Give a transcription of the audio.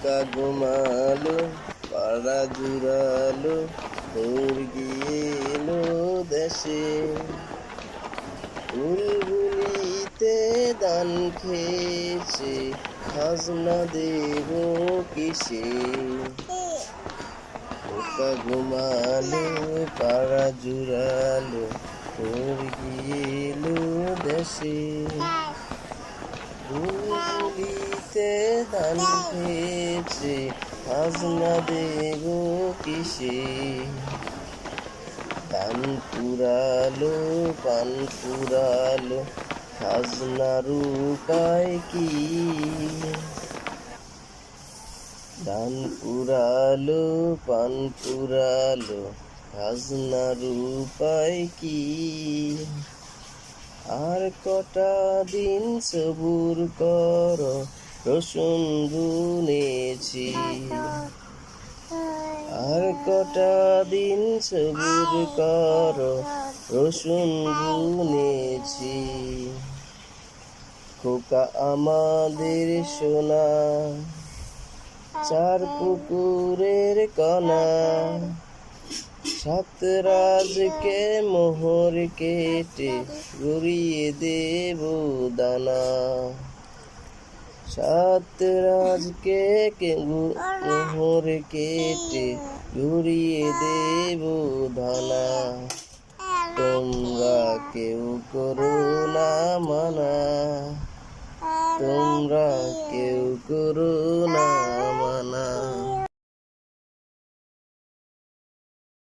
খোকা ঘুমালো, পাড়া জুড়ালো, দৌড় গিয়েলো দেশে। বুলবুলিতে দান খেয়েছে, খাজনা দেব কিসে? খোকা ঘুমালো, পাড়া জুড়ালো, দৌড় গিয়েলো দেশে। বুলবুলিতে দান খেয়েছে, খাজনা দেব কিসে? ধান পুরালো, পান পুরালো, খাজনার উপায় কি? ধান পুরালো, পান পুরালো, খাজনার উপায় কি? আর কটা দিন সবুর করো, রসুন বুনেছি। আর কটা দিন সবুর করো, রসুন বুনেছি। খোকা আমাদের সোনা, চার পুকুরের কণা, সাত রাজকে মোহর কেটে গড়িয়ে দেব দানা। সাত রাজকে মোহর কেটে গড়িয়ে দেব দানা। তোমরা কেউ করো না মানা, তোমরা কেউ করো না মানা।